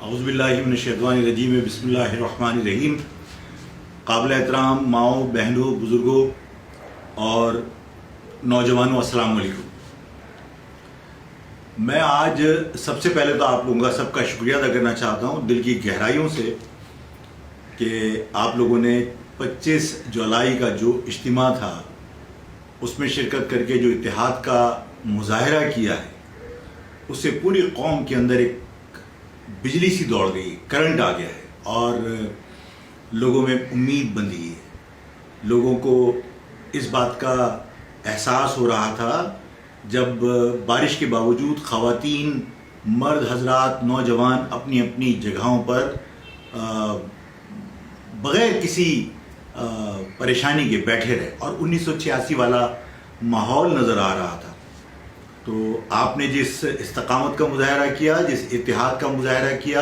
اعوذ باللہ من الشیطان الرجیم بسم اللہ الرحمن الرحیم۔ قابل احترام ماؤں، بہنوں، بزرگوں اور نوجوانوں، السلام علیکم۔ میں آج سب سے پہلے تو آپ لوگوں کا سب کا شکریہ ادا کرنا چاہتا ہوں دل کی گہرائیوں سے کہ آپ لوگوں نے 25 جولائی کا جو اجتماع تھا اس میں شرکت کر کے جو اتحاد کا مظاہرہ کیا ہے، اس سے پوری قوم کے اندر ایک بجلی سی دوڑ گئی، کرنٹ آ گیا ہے اور لوگوں میں امید بندھی ہے۔ لوگوں کو اس بات کا احساس ہو رہا تھا جب بارش کے باوجود خواتین، مرد حضرات، نوجوان اپنی اپنی جگہوں پر بغیر کسی پریشانی کے بیٹھے رہے اور 1986 والا ماحول نظر آ رہا تھا۔ تو آپ نے جس استقامت کا مظاہرہ کیا، جس اتحاد کا مظاہرہ کیا،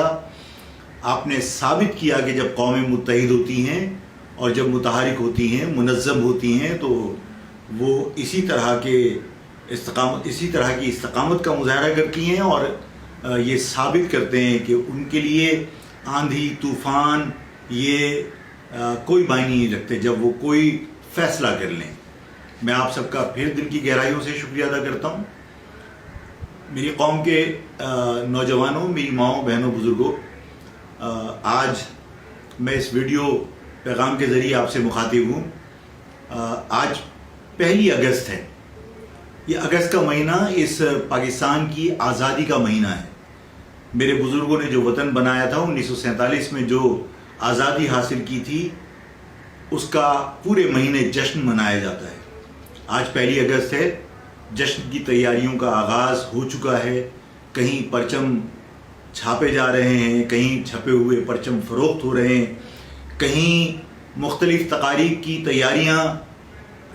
آپ نے ثابت کیا کہ جب قومیں متحد ہوتی ہیں اور جب متحرک ہوتی ہیں، منظم ہوتی ہیں، تو وہ اسی طرح کی استقامت کا مظاہرہ کرتی ہیں اور یہ ثابت کرتے ہیں کہ ان کے لیے آندھی طوفان یہ کوئی معنی نہیں رکھتے جب وہ کوئی فیصلہ کر لیں۔ میں آپ سب کا پھر دل کی گہرائیوں سے شکریہ ادا کرتا ہوں۔ میری قوم کے نوجوانوں، میری ماؤں، بہنوں، بزرگوں، آج میں اس ویڈیو پیغام کے ذریعے آپ سے مخاطب ہوں۔ آج 1 اگست ہے۔ یہ اگست کا مہینہ اس پاکستان کی آزادی کا مہینہ ہے۔ میرے بزرگوں نے جو وطن بنایا تھا 1947 میں، جو آزادی حاصل کی تھی، اس کا پورے مہینے جشن منایا جاتا ہے۔ آج 1 اگست ہے۔ جشن کی تیاریوں کا آغاز ہو چکا ہے۔ کہیں پرچم چھاپے جا رہے ہیں، کہیں چھپے ہوئے پرچم فروخت ہو رہے ہیں، کہیں مختلف تقاریب کی تیاریاں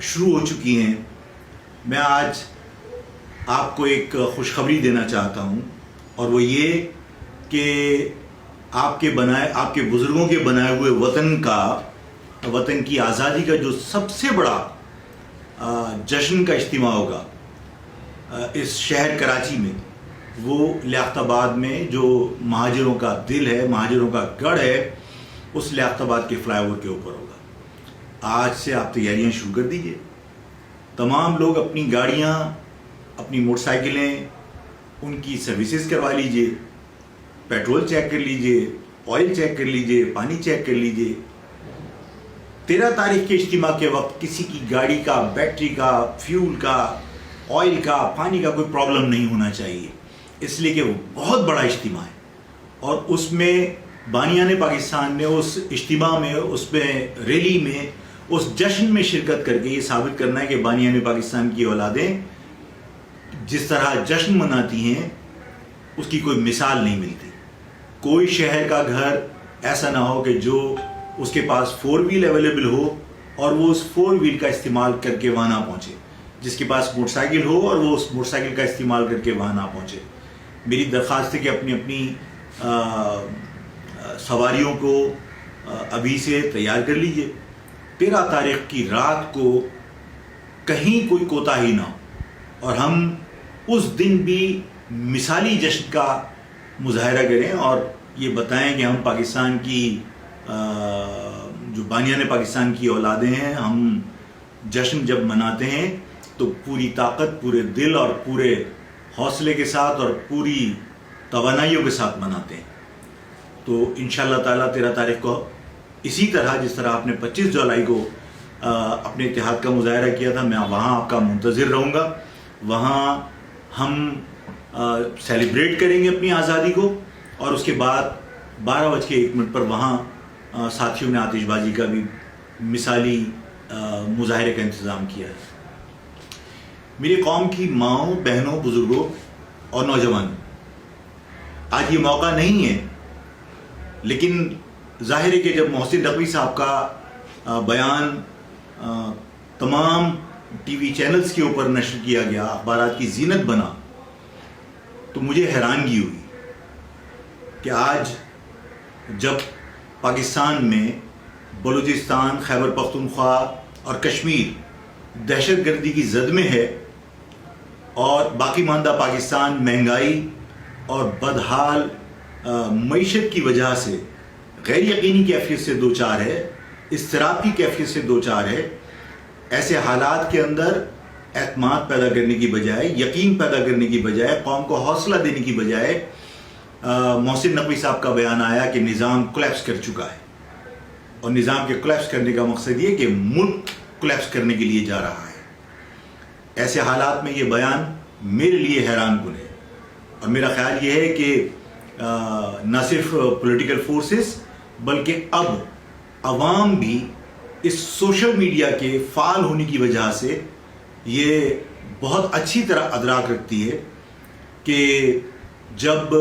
شروع ہو چکی ہیں۔ میں آج آپ کو ایک خوشخبری دینا چاہتا ہوں اور وہ یہ کہ آپ کے بزرگوں کے بنائے ہوئے وطن کی آزادی کا جو سب سے بڑا جشن کا اجتماع ہوگا اس شہر کراچی میں، وہ لیاقت آباد میں جو مہاجروں کا دل ہے، مہاجروں کا گڑھ ہے، اس لیاقت آباد کے فلائی اوور کے اوپر ہوگا۔ آج سے آپ تیاریاں شروع کر دیجئے۔ تمام لوگ اپنی گاڑیاں، اپنی موٹر سائیکلیں، ان کی سروسز کروا لیجئے، پیٹرول چیک کر لیجئے، آئل چیک کر لیجئے، پانی چیک کر لیجئے۔ 13 تاریخ کے اجتماع کے وقت کسی کی گاڑی کا، بیٹری کا، فیول کا، آئل کا، پانی کا کوئی پرابلم نہیں ہونا چاہیے، اس لیے کہ وہ بہت بڑا اجتماع ہے اور اس میں بانیان پاکستان نے اس اجتماع میں، اس میں ریلی میں، اس جشن میں شرکت کر کے یہ ثابت کرنا ہے کہ بانیان پاکستان کی اولادیں جس طرح جشن مناتی ہیں اس کی کوئی مثال نہیں ملتی۔ کوئی شہر کا گھر ایسا نہ ہو کہ جو اس کے پاس 4 ویل اویلیبل ہو اور وہ اس 4 ویل کا استعمال کر کے وہاں نہ پہنچے، جس کے پاس موٹر سائیکل ہو اور وہ اس موٹر سائیکل کا استعمال کر کے وہاں نہ پہنچے۔ میری درخواست ہے کہ اپنی سواریوں کو ابھی سے تیار کر لیجئے۔ 13 تاریخ کی رات کو کہیں کوئی کوتاہی نہ ہو اور ہم اس دن بھی مثالی جشن کا مظاہرہ کریں اور یہ بتائیں کہ ہم پاکستان کی جو بانیان پاکستان کی اولادیں ہیں، ہم جشن جب مناتے ہیں تو پوری طاقت، پورے دل اور پورے حوصلے کے ساتھ اور پوری توانائیوں کے ساتھ مناتے ہیں۔ تو انشاءاللہ تعالیٰ 13 تاریخ کو اسی طرح جس طرح آپ نے 25 جولائی کو اپنے اتحاد کا مظاہرہ کیا تھا، میں وہاں آپ کا منتظر رہوں گا۔ وہاں ہم سیلیبریٹ کریں گے اپنی آزادی کو اور اس کے بعد 12:01 پر وہاں ساتھیوں نے آتش بازی کا بھی مثالی مظاہرے کا انتظام کیا ہے۔ میری قوم کی ماؤں، بہنوں، بزرگوں اور نوجوانوں، آج یہ موقع نہیں ہے، لیکن ظاہر ہے کہ جب محسن نقوی صاحب کا بیان تمام ٹی وی چینلز کے اوپر نشر کیا گیا، اخبارات کی زینت بنا، تو مجھے حیرانگی ہوئی کہ آج جب پاکستان میں بلوچستان، خیبر پختونخوا اور کشمیر دہشت گردی کی زد میں ہے اور باقی ماندہ پاکستان مہنگائی اور بدحال معیشت کی وجہ سے غیر یقینی کیفیت سے دو چار ہے، اضطراب کی کیفیت سے دو چار ہے، ایسے حالات کے اندر اعتماد پیدا کرنے کی بجائے، یقین پیدا کرنے کی بجائے، قوم کو حوصلہ دینے کی بجائے محسن نقوی صاحب کا بیان آیا کہ نظام کولیپس کر چکا ہے، اور نظام کے کولیپس کرنے کا مقصد یہ کہ ملک کولیپس کرنے کے لیے جا رہا ہے۔ ایسے حالات میں یہ بیان میرے لیے حیران کن ہے، اور میرا خیال یہ ہے کہ نہ صرف پولیٹیکل فورسز بلکہ اب عوام بھی اس سوشل میڈیا کے فعال ہونے کی وجہ سے یہ بہت اچھی طرح ادراک رکھتی ہے کہ جب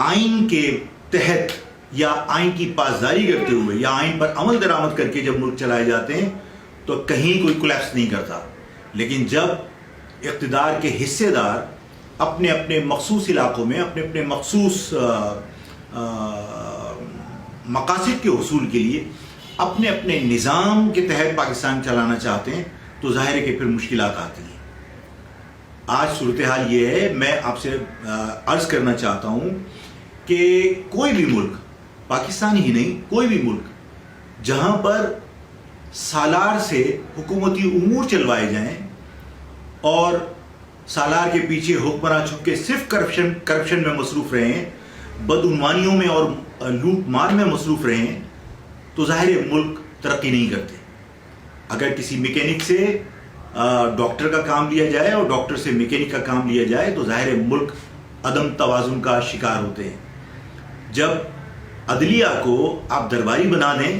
آئین کے تحت یا آئین کی پاسداری کرتے ہوئے یا آئین پر عمل درآمد کر کے جب ملک چلائے جاتے ہیں تو کہیں کوئی کولیپس نہیں کرتا، لیکن جب اقتدار کے حصے دار اپنے اپنے مخصوص علاقوں میں اپنے اپنے مخصوص مقاصد کے حصول کے لیے اپنے اپنے نظام کے تحت پاکستان چلانا چاہتے ہیں تو ظاہر ہے کہ پھر مشکلات آتی ہیں۔ آج صورتحال یہ ہے، میں آپ سے عرض کرنا چاہتا ہوں کہ کوئی بھی ملک، پاکستان ہی نہیں کوئی بھی ملک جہاں پر سالار سے حکومتی امور چلوائے جائیں اور سالار کے پیچھے حکمراں چھپ کے صرف کرپشن میں مصروف رہے ہیں، بدعنوانیوں میں اور لوٹ مار میں مصروف رہے ہیں، تو ظاہر ملک ترقی نہیں کرتے۔ اگر کسی میکینک سے ڈاکٹر کا کام لیا جائے اور ڈاکٹر سے میکینک کا کام لیا جائے تو ظاہر ملک عدم توازن کا شکار ہوتے ہیں۔ جب عدلیہ کو آپ درباری بنا دیں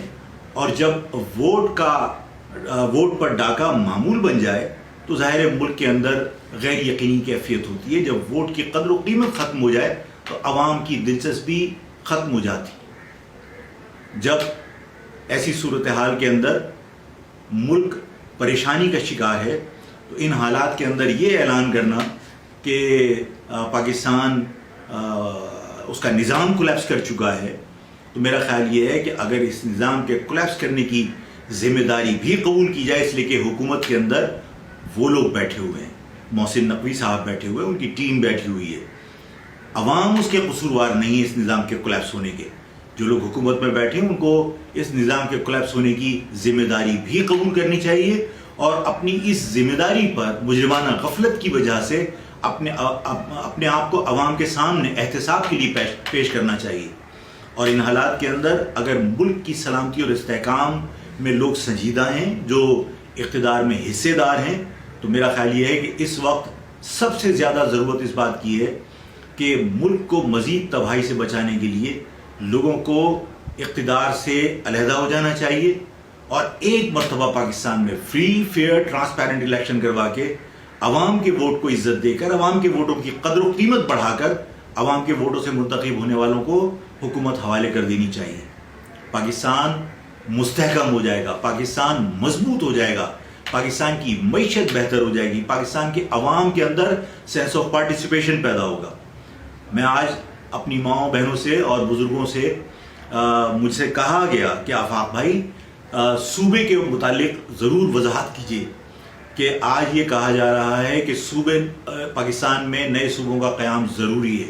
اور جب ووٹ پر ڈاکہ معمول بن جائے تو ظاہر ملک کے اندر غیر یقینی کیفیت ہوتی ہے۔ جب ووٹ کی قدر و قیمت ختم ہو جائے تو عوام کی دلچسپی ختم ہو جاتی۔ جب ایسی صورتحال کے اندر ملک پریشانی کا شکار ہے تو ان حالات کے اندر یہ اعلان کرنا کہ پاکستان اس کا نظام کولیپس کر چکا ہے، تو میرا خیال یہ ہے کہ اگر اس نظام کے کولیپس کرنے کی ذمہ داری بھی قبول کی جائے، اس لیے کہ حکومت کے اندر وہ لوگ بیٹھے ہوئے ہیں، محسن نقوی صاحب بیٹھے ہوئے ہیں، ان کی ٹیم بیٹھی ہوئی ہے، عوام اس کے قصوروار نہیں ہے اس نظام کے کولیپس ہونے کے۔ جو لوگ حکومت میں بیٹھے ہیں ان کو اس نظام کے کولیپس ہونے کی ذمہ داری بھی قبول کرنی چاہیے، اور اپنی اس ذمہ داری پر مجرمانہ غفلت کی وجہ سے اپنے آپ کو عوام کے سامنے احتساب کے لیے پیش کرنا چاہیے۔ اور ان حالات کے اندر اگر ملک کی سلامتی اور استحکام میں لوگ سنجیدہ ہیں، جو اقتدار میں حصے دار ہیں، تو میرا خیال یہ ہے کہ اس وقت سب سے زیادہ ضرورت اس بات کی ہے کہ ملک کو مزید تباہی سے بچانے کے لیے لوگوں کو اقتدار سے علیحدہ ہو جانا چاہیے، اور ایک مرتبہ پاکستان میں فری فیئر ٹرانسپیرنٹ الیکشن کروا کے عوام کے ووٹ کو عزت دے کر، عوام کے ووٹوں کی قدر و قیمت بڑھا کر عوام کے ووٹوں سے منتخب ہونے والوں کو حکومت حوالے کر دینی چاہیے۔ پاکستان مستحکم ہو جائے گا، پاکستان مضبوط ہو جائے گا، پاکستان کی معیشت بہتر ہو جائے گی، پاکستان کے عوام کے اندر سینس آف پارٹیسپیشن پیدا ہوگا۔ میں آج اپنی ماؤں بہنوں سے اور بزرگوں سے مجھ سے کہا گیا کہ آفاق بھائی صوبے کے متعلق ضرور وضاحت کیجیے کہ آج یہ کہا جا رہا ہے کہ پاکستان میں نئے صوبوں کا قیام ضروری ہے۔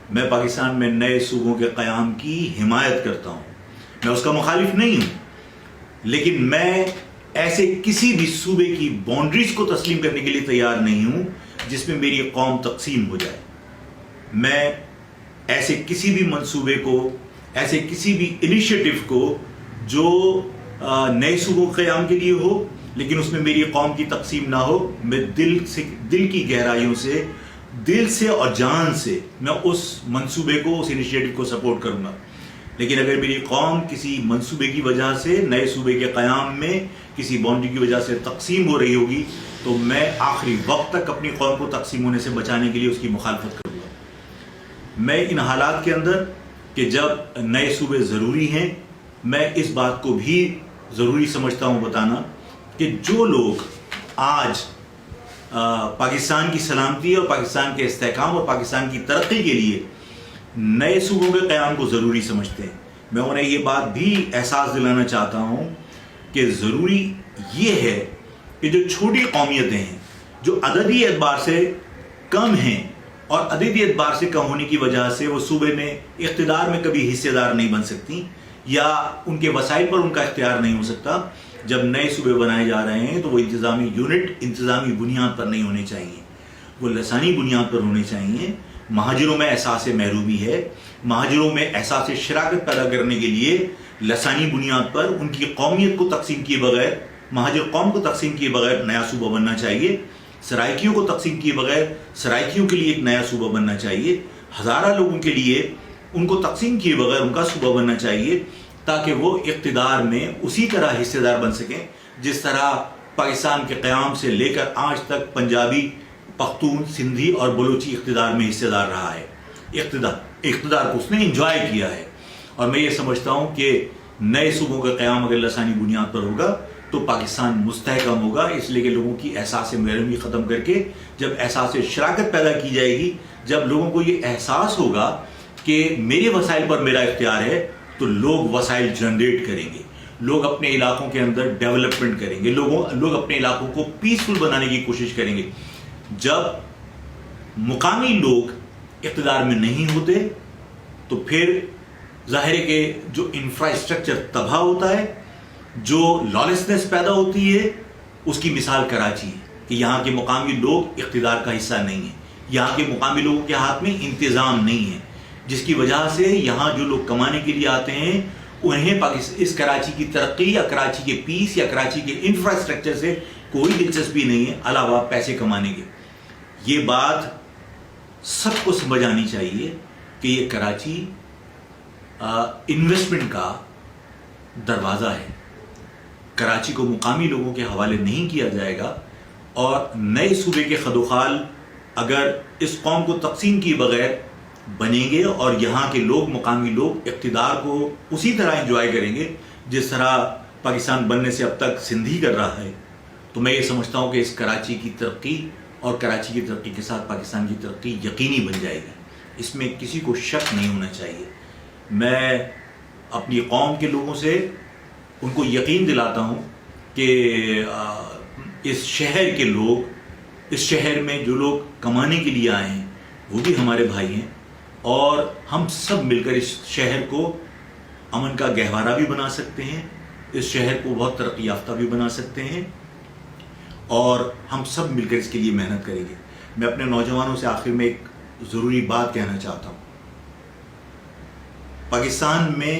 میں پاکستان میں نئے صوبوں کے قیام کی حمایت کرتا ہوں، میں اس کا مخالف نہیں ہوں، لیکن میں ایسے کسی بھی صوبے کی باؤنڈریز کو تسلیم کرنے کے لیے تیار نہیں ہوں جس میں میری قوم تقسیم ہو جائے۔ میں ایسے کسی بھی منصوبے کو، ایسے کسی بھی انیشیٹو کو جو نئے صوبوں کے قیام کے لیے ہو لیکن اس میں میری قوم کی تقسیم نہ ہو، میں دل کی گہرائیوں سے، دل سے اور جان سے میں اس منصوبے کو، اس انیشیٹو کو سپورٹ کروں گا۔ لیکن اگر میری قوم کسی منصوبے کی وجہ سے، نئے صوبے کے قیام میں کسی باؤنڈری کی وجہ سے تقسیم ہو رہی ہوگی تو میں آخری وقت تک اپنی قوم کو تقسیم ہونے سے بچانے کے لیے اس کی مخالفت کروں گا۔ میں ان حالات کے اندر کہ جب نئے صوبے ضروری ہیں، میں اس بات کو بھی ضروری سمجھتا ہوں بتانا کہ جو لوگ آج پاکستان کی سلامتی اور پاکستان کے استحکام اور پاکستان کی ترقی کے لیے نئے صوبوں کے قیام کو ضروری سمجھتے ہیں، میں انہیں یہ بات بھی احساس دلانا چاہتا ہوں کہ ضروری یہ ہے کہ جو چھوٹی قومیتیں ہیں، جو عددی اعتبار سے کم ہیں اور عددی اعتبار سے کم ہونے کی وجہ سے وہ صوبے میں اقتدار میں کبھی حصے دار نہیں بن سکتی یا ان کے وسائل پر ان کا اختیار نہیں ہو سکتا. جب نئے صوبے بنائے جا رہے ہیں تو وہ انتظامی یونٹ انتظامی بنیاد پر نہیں ہونے چاہیے, وہ لسانی بنیاد پر ہونے چاہیے. مہاجروں میں احساس محرومی ہے, مہاجروں میں احساس شراکت پیدا کرنے کے لیے لسانی بنیاد پر ان کی قومیت کو تقسیم کیے بغیر, مہاجر قوم کو تقسیم کیے بغیر نیا صوبہ بننا چاہیے. سرائکیوں کو تقسیم کیے بغیر سرائکیوں کے لیے ایک نیا صوبہ بننا چاہیے. ہزارہ لوگوں کے لیے ان کو تقسیم کیے بغیر ان کا صوبہ بننا چاہیے, تاکہ وہ اقتدار میں اسی طرح حصے دار بن سکیں جس طرح پاکستان کے قیام سے لے کر آج تک پنجابی, پختون, سندھی اور بلوچی اقتدار میں حصے دار رہا ہے. اقتدار کو اس نے انجوائے کیا ہے. اور میں یہ سمجھتا ہوں کہ نئے صوبوں کا قیام اگر لسانی بنیاد پر ہوگا تو پاکستان مستحکم ہوگا, اس لیے کہ لوگوں کی احساس محرومی ختم کر کے جب احساس شراکت پیدا کی جائے گی, جب لوگوں کو یہ احساس ہوگا کہ میرے وسائل پر میرا اختیار ہے, تو لوگ وسائل جنریٹ کریں گے, لوگ اپنے علاقوں کے اندر ڈیولپمنٹ کریں گے, لوگ اپنے علاقوں کو پیسفل بنانے کی کوشش کریں گے. جب مقامی لوگ اقتدار میں نہیں ہوتے تو پھر ظاہر ہے کہ جو انفراسٹرکچر تباہ ہوتا ہے, جو لالسنس پیدا ہوتی ہے, اس کی مثال کراچی ہے کہ یہاں کے مقامی لوگ اقتدار کا حصہ نہیں ہیں, یہاں کے مقامی لوگوں کے ہاتھ میں انتظام نہیں ہے, جس کی وجہ سے یہاں جو لوگ کمانے کے لیے آتے ہیں انہیں اس کراچی کی ترقی یا کراچی کے پیس یا کراچی کے انفراسٹرکچر سے کوئی دلچسپی نہیں ہے علاوہ پیسے کمانے کے. یہ بات سب کو سمجھ آنی چاہیے کہ یہ کراچی انویسٹمنٹ کا دروازہ ہے. کراچی کو مقامی لوگوں کے حوالے نہیں کیا جائے گا, اور نئے صوبے کے خدوخال اگر اس قوم کو تقسیم کیے بغیر بنیں گے اور یہاں کے لوگ, مقامی لوگ اقتدار کو اسی طرح انجوائے کریں گے جس طرح پاکستان بننے سے اب تک سندھی کر رہا ہے, تو میں یہ سمجھتا ہوں کہ اس کراچی کی ترقی اور کراچی کی ترقی کے ساتھ پاکستان کی ترقی یقینی بن جائے گی. اس میں کسی کو شک نہیں ہونا چاہیے. میں اپنی قوم کے لوگوں سے ان کو یقین دلاتا ہوں کہ اس شہر کے لوگ, اس شہر میں جو لوگ کمانے کے لیے آئے ہیں وہ بھی ہمارے بھائی ہیں, اور ہم سب مل کر اس شہر کو امن کا گہوارہ بھی بنا سکتے ہیں, اس شہر کو بہت ترقی یافتہ بھی بنا سکتے ہیں, اور ہم سب مل کر اس کے لیے محنت کریں گے. میں اپنے نوجوانوں سے آخر میں ایک ضروری بات کہنا چاہتا ہوں. پاکستان میں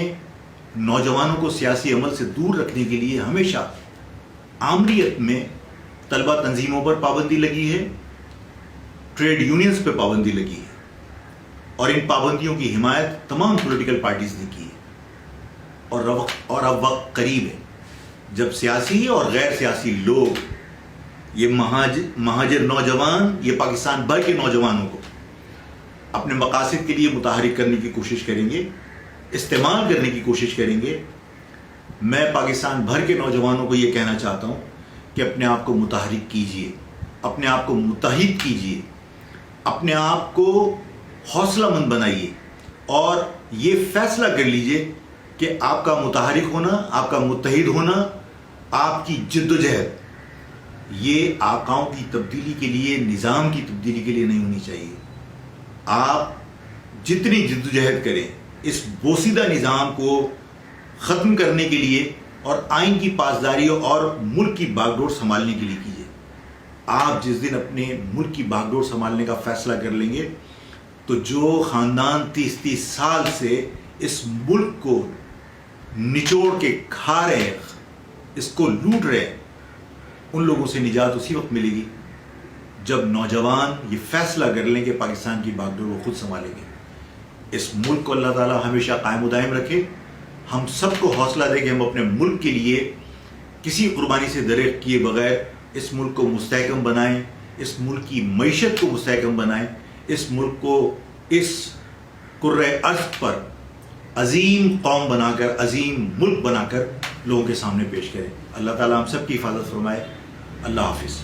نوجوانوں کو سیاسی عمل سے دور رکھنے کے لیے ہمیشہ آمریت میں طلبہ تنظیموں پر پابندی لگی ہے, ٹریڈ یونینز پہ پابندی لگی ہے, اور ان پابندیوں کی حمایت تمام پولیٹیکل پارٹیز نے کی ہے. اور اب وقت قریب ہے جب سیاسی اور غیر سیاسی لوگ, یہ مہاجر نوجوان, یہ پاکستان بھر کے نوجوانوں کو اپنے مقاصد کے لیے متحرک کرنے کی کوشش کریں گے, استعمال کرنے کی کوشش کریں گے. میں پاکستان بھر کے نوجوانوں کو یہ کہنا چاہتا ہوں کہ اپنے آپ کو متحرک کیجئے, اپنے آپ کو متحد کیجئے, اپنے آپ کو حوصلہ مند بنائیے, اور یہ فیصلہ کر لیجئے کہ آپ کا متحرک ہونا, آپ کا متحد ہونا, آپ کی جد و جہد یہ آقاؤں کی تبدیلی کے لیے, نظام کی تبدیلی کے لیے نہیں ہونی چاہیے. آپ جتنی جد و جہد کریں اس بوسیدہ نظام کو ختم کرنے کے لیے اور آئین کی پاسداری اور ملک کی باغ ڈور سنبھالنے کے لیے کیجیے. آپ جس دن اپنے ملک کی باغ ڈور سنبھالنے کا فیصلہ کر لیں گے تو جو خاندان 30 سال سے اس ملک کو نچوڑ کے کھا رہے ہیں, اس کو لوٹ رہے ہیں, ان لوگوں سے نجات اسی وقت ملے گی جب نوجوان یہ فیصلہ کر لیں کہ پاکستان کی باغ ڈور وہ خود سنبھالیں گے. اس ملک کو اللہ تعالیٰ ہمیشہ قائم و دائم رکھے. ہم سب کو حوصلہ دے کہ ہم اپنے ملک کے لیے کسی قربانی سے درگزر کیے بغیر اس ملک کو مستحکم بنائیں, اس ملک کی معیشت کو مستحکم بنائیں, اس ملک کو اس کرۂ ارض پر عظیم قوم بنا کر, عظیم ملک بنا کر لوگوں کے سامنے پیش کریں. اللہ تعالیٰ ہم سب کی حفاظت فرمائے. اللہ حافظ.